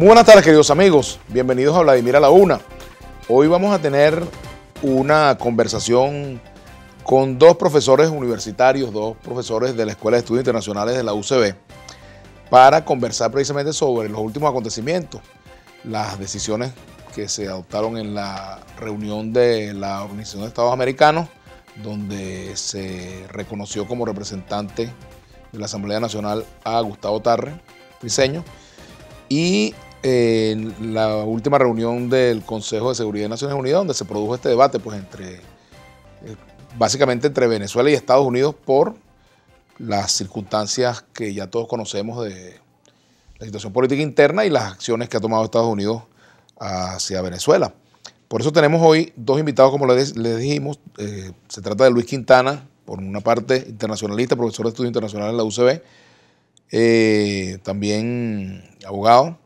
Muy buenas tardes, queridos amigos. Bienvenidos a Vladimir a la Una. Hoy vamos a tener una conversación con dos profesores universitarios, dos profesores de la Escuela de Estudios Internacionales de la UCB, para conversar precisamente sobre los últimos acontecimientos, las decisiones que se adoptaron en la reunión de la Organización de Estados Americanos, donde se reconoció como representante de la Asamblea Nacional a Gustavo Tarre, Briceño, y la última reunión del Consejo de Seguridad de Naciones Unidas, donde se produjo este debate pues, básicamente entre Venezuela y Estados Unidos por las circunstancias que ya todos conocemos de la situación política interna y las acciones que ha tomado Estados Unidos hacia Venezuela. Por eso tenemos hoy dos invitados, como les dijimos. Se trata de Luis Quintana, por una parte internacionalista, profesor de Estudios Internacionales en la UCB, también abogado.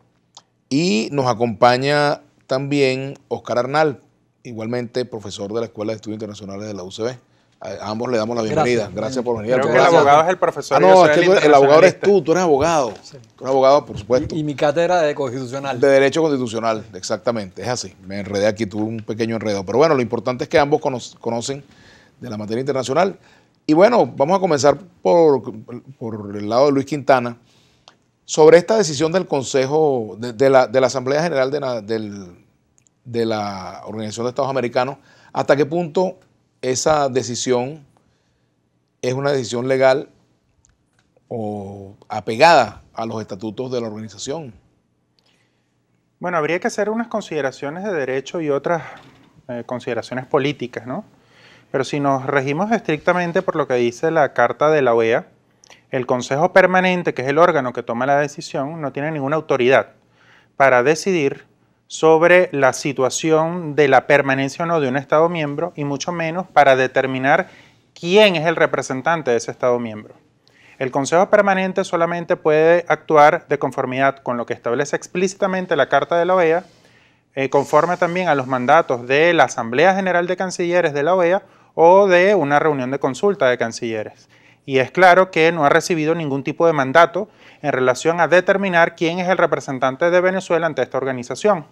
Y nos acompaña también Oscar Arnal, igualmente profesor de la Escuela de Estudios Internacionales de la UCB. A ambos le damos la bienvenida. Gracias por venir. Creo que el abogado es el profesor. No, es que el abogado eres tú eres abogado. Sí. Tú eres abogado, por supuesto. Y mi cátedra de constitucional. De Derecho Constitucional, exactamente. Es así. Me enredé aquí, tuve un pequeño enredo. Pero bueno, lo importante es que ambos conocen de la materia internacional. Y bueno, vamos a comenzar por el lado de Luis Quintana. Sobre esta decisión del Consejo, de la Asamblea General de la Organización de Estados Americanos, ¿hasta qué punto esa decisión es una decisión legal o apegada a los estatutos de la organización? Bueno, habría que hacer unas consideraciones de derecho y otras consideraciones políticas, ¿no? Pero si nos regimos estrictamente por lo que dice la Carta de la OEA, el Consejo Permanente, que es el órgano que toma la decisión, no tiene ninguna autoridad para decidir sobre la situación de la permanencia o no de un Estado miembro, y mucho menos para determinar quién es el representante de ese Estado miembro. El Consejo Permanente solamente puede actuar de conformidad con lo que establece explícitamente la Carta de la OEA, conforme también a los mandatos de la Asamblea General de Cancilleres de la OEA o de una reunión de consulta de cancilleres. Y es claro que no ha recibido ningún tipo de mandato en relación a determinar quién es el representante de Venezuela ante esta organización.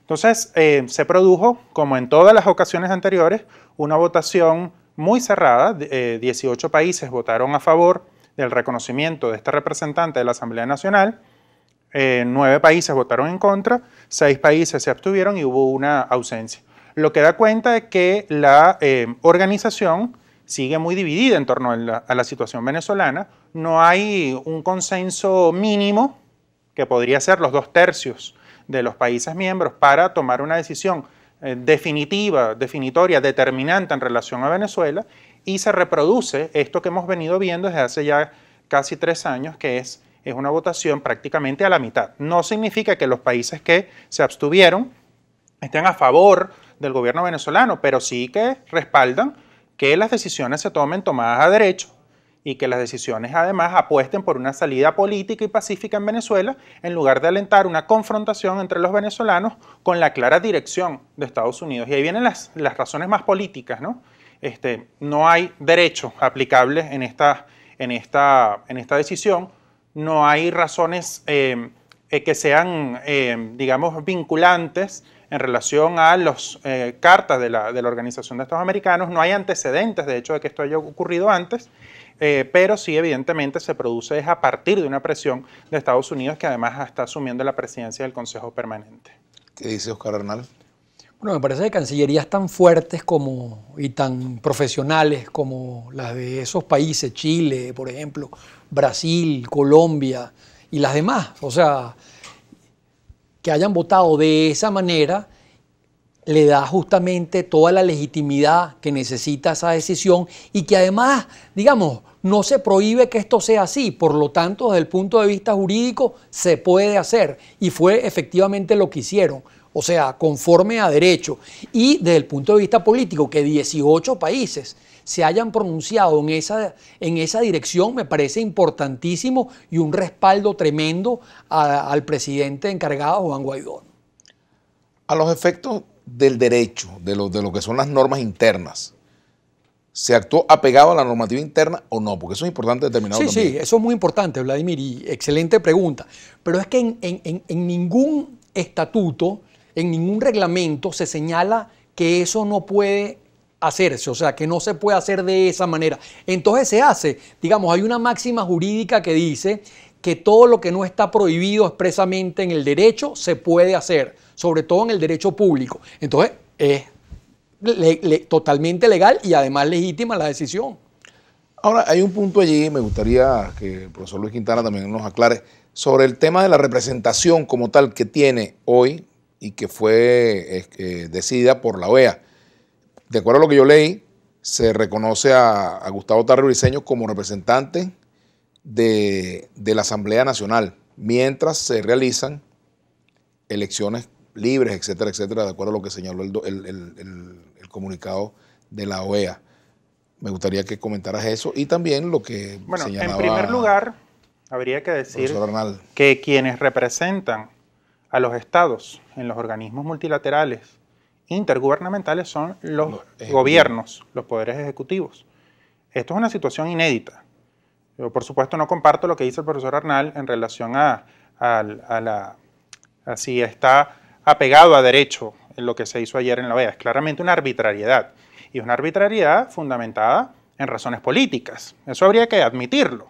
Entonces, se produjo, como en todas las ocasiones anteriores, una votación muy cerrada. 18 países votaron a favor del reconocimiento de este representante de la Asamblea Nacional, 9 países votaron en contra, 6 países se abstuvieron y hubo una ausencia. Lo que da cuenta de que la organización sigue muy dividida en torno a la situación venezolana. No hay un consenso mínimo, que podría ser los 2/3 de los países miembros, para tomar una decisión definitoria, determinante en relación a Venezuela, y se reproduce esto que hemos venido viendo desde hace ya casi 3 años, que es una votación prácticamente a la mitad. No significa que los países que se abstuvieron estén a favor del gobierno venezolano, pero sí que respaldan que las decisiones se tomen tomadas a derecho y que las decisiones además apuesten por una salida política y pacífica en Venezuela, en lugar de alentar una confrontación entre los venezolanos con la clara dirección de Estados Unidos. Y ahí vienen las razones más políticas, ¿no? No hay derechos aplicables en esta decisión, no hay razones que sean, digamos, vinculantes en relación a las cartas de la Organización de Estados Americanos. No hay antecedentes, de hecho, de que esto haya ocurrido antes, pero sí, evidentemente, se produce a partir de una presión de Estados Unidos, que además está asumiendo la presidencia del Consejo Permanente. ¿Qué dice Oscar Arnal? Bueno, me parece que cancillerías tan fuertes y tan profesionales como las de esos países, Chile, por ejemplo, Brasil, Colombia y las demás, o sea, que hayan votado de esa manera, le da justamente toda la legitimidad que necesita esa decisión, y que además, digamos, no se prohíbe que esto sea así. Por lo tanto, desde el punto de vista jurídico, se puede hacer, y fue efectivamente lo que hicieron. O sea, conforme a derecho. Y desde el punto de vista político, que 18 países se hayan pronunciado en esa dirección, me parece importantísimo y un respaldo tremendo al presidente encargado, Juan Guaidó. A los efectos del derecho, de lo que son las normas internas, ¿se actuó apegado a la normativa interna o no? Porque eso es importante determinarlo Sí, también. sí, eso es muy importante, Vladimir, y excelente pregunta. Pero es que en ningún estatuto, en ningún reglamento se señala que eso no puede hacerse, o sea, que no se puede hacer de esa manera. Entonces se hace, digamos, hay una máxima jurídica que dice que todo lo que no está prohibido expresamente en el derecho se puede hacer, sobre todo en el derecho público. Entonces es totalmente legal y además legítima la decisión. Ahora, hay un punto allí, me gustaría que el profesor Luis Quintana también nos aclare, sobre el tema de la representación como tal que tiene hoy y que fue decidida por la OEA. De acuerdo a lo que yo leí, se reconoce a Gustavo Tarre Briceño como representante de la Asamblea Nacional, mientras se realizan elecciones libres, etcétera, etcétera, de acuerdo a lo que señaló el comunicado de la OEA. Me gustaría que comentaras eso y también lo que señalaba. En primer lugar, habría que decir que quienes representan a los estados en los organismos multilaterales intergubernamentales son los gobiernos, los poderes ejecutivos. Esto es una situación inédita. Yo, por supuesto, no comparto lo que dice el profesor Arnal en relación a si está apegado a derecho en lo que se hizo ayer en la OEA. Es claramente una arbitrariedad. Y es una arbitrariedad fundamentada en razones políticas. Eso habría que admitirlo.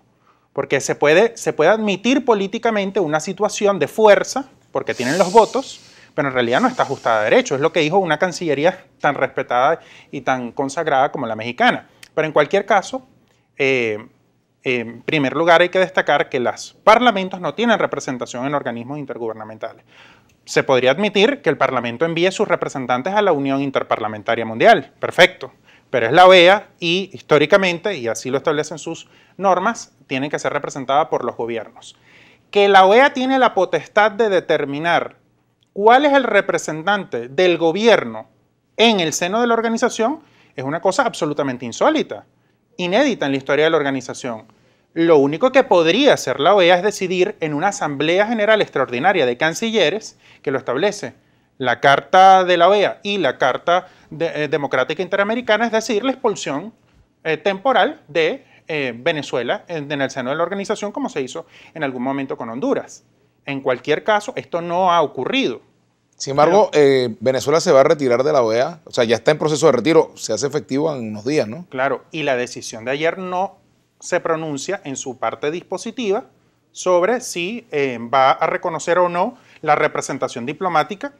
Porque se puede admitir políticamente una situación de fuerza, porque tienen los votos, pero en realidad no está ajustada a derecho. Es lo que dijo una cancillería tan respetada y tan consagrada como la mexicana. Pero en cualquier caso, en primer lugar hay que destacar que los parlamentos no tienen representación en organismos intergubernamentales. Se podría admitir que el Parlamento envíe sus representantes a la Unión Interparlamentaria Mundial. Perfecto. Pero es la OEA y históricamente, y así lo establecen sus normas, tienen que ser representada por los gobiernos. Que la OEA tiene la potestad de determinar cuál es el representante del gobierno en el seno de la organización es una cosa absolutamente insólita, inédita en la historia de la organización. Lo único que podría hacer la OEA es decidir en una Asamblea General Extraordinaria de Cancilleres, que lo establece la Carta de la OEA y la Carta Democrática Interamericana, es decir, la expulsión temporal de Venezuela en el seno de la organización, como se hizo en algún momento con Honduras. En cualquier caso, esto no ha ocurrido. Sin embargo, Venezuela se va a retirar de la OEA, o sea, ya está en proceso de retiro, se hace efectivo en unos días, ¿no? Claro, y la decisión de ayer no se pronuncia en su parte dispositiva sobre si va a reconocer o no la representación diplomática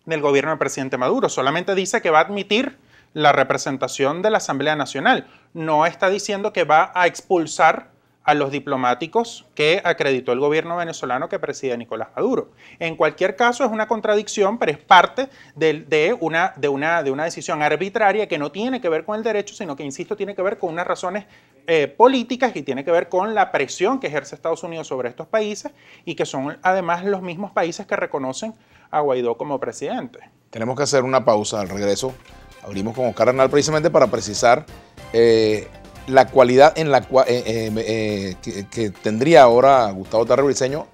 del gobierno del presidente Maduro. Solamente dice que va a admitir la representación de la Asamblea Nacional. No está diciendo que va a expulsar a los diplomáticos que acreditó el gobierno venezolano que preside Nicolás Maduro. En cualquier caso, es una contradicción, pero es parte de una decisión arbitraria que no tiene que ver con el derecho, sino que, insisto, tiene que ver con unas razones políticas y tiene que ver con la presión que ejerce Estados Unidos sobre estos países y que son además los mismos países que reconocen a Guaidó como presidente. Tenemos que hacer una pausa. Al regreso abrimos con Oscar Arnal precisamente para precisar la cualidad en la que tendría ahora Gustavo Tarre Briceño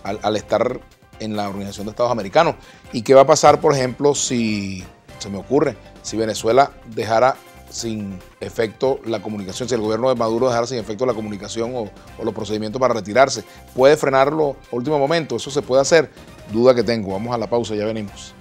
al estar en la Organización de Estados Americanos. ¿Y qué va a pasar, por ejemplo, si, se me ocurre, si Venezuela dejara sin efecto la comunicación, si el gobierno de Maduro dejara sin efecto la comunicación o los procedimientos para retirarse? ¿Puede frenarlo a último momento? ¿Eso se puede hacer? Duda que tengo. Vamos a la pausa, ya venimos.